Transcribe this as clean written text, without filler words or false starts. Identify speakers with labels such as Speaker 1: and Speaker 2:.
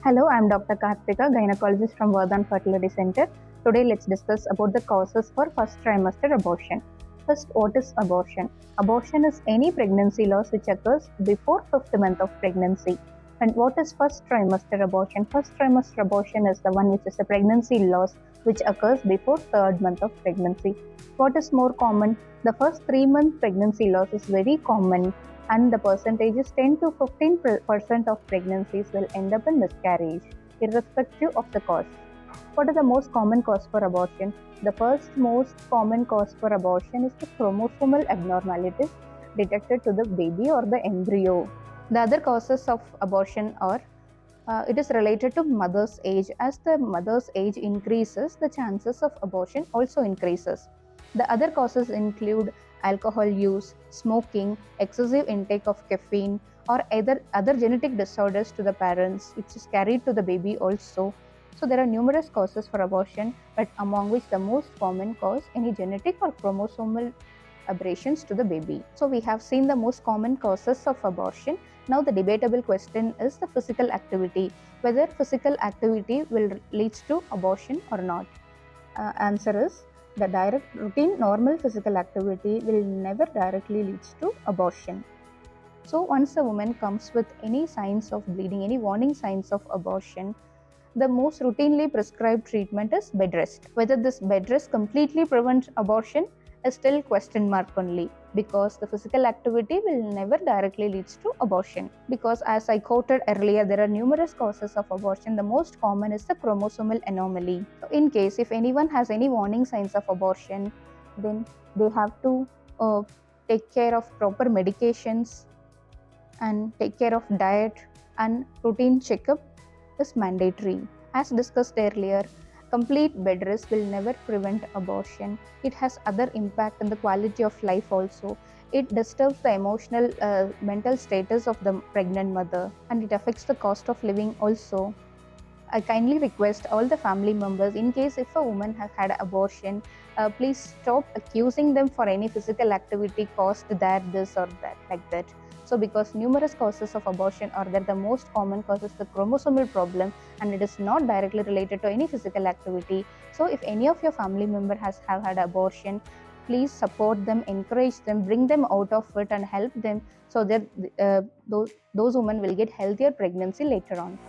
Speaker 1: Hello, I'm Dr. Karthika, gynecologist from Vardhan Fertility Centre. Today, let's discuss about the causes for first trimester abortion. First, what is abortion? Abortion is any pregnancy loss which occurs before fifth month of pregnancy. And what is first trimester abortion? First trimester abortion is the one which is a pregnancy loss which occurs before third month of pregnancy. What is more common? The first 3 month pregnancy loss is very common, and the percentage is 10 to 15% of pregnancies will end up in miscarriage, irrespective of the cause. What are the most common cause for abortion? The first most common cause for abortion is the chromosomal abnormalities detected to the baby or the embryo. The other causes of abortion are it is related to mother's age. As the mother's age increases, the chances of abortion also increases. The other causes include alcohol use, smoking, excessive intake of caffeine, or other genetic disorders to the parents, which is carried to the baby also. So there are numerous causes for abortion, but among which the most common cause any genetic or chromosomal aberrations to the baby. So we have seen the most common causes of abortion. Now the debatable question is the physical activity, whether physical activity will lead to abortion or not. Answer is the direct routine normal physical activity will never directly lead to abortion. So once a woman comes with any signs of bleeding, any warning signs of abortion, the most routinely prescribed treatment is bed rest. Whether this bed rest completely prevents abortion is still question mark only, because the physical activity will never directly lead to abortion. Because as I quoted earlier, there are numerous causes of abortion. The most common is the chromosomal anomaly. So in case if anyone has any warning signs of abortion, then they have to take care of proper medications and take care of diet, and routine checkup is mandatory. As discussed earlier, complete bed rest will never prevent abortion. It has other impact on the quality of life also. It disturbs the emotional, mental status of the pregnant mother, and it affects the cost of living also. I kindly request all the family members, in case if a woman has had abortion, please stop accusing them for any physical activity caused that, this or that, like that. So because numerous causes of abortion are there, the most common cause is the chromosomal problem, and it is not directly related to any physical activity. So if any of your family member have had abortion, please support them, encourage them, bring them out of it and help them, so that those women will get healthier pregnancy later on.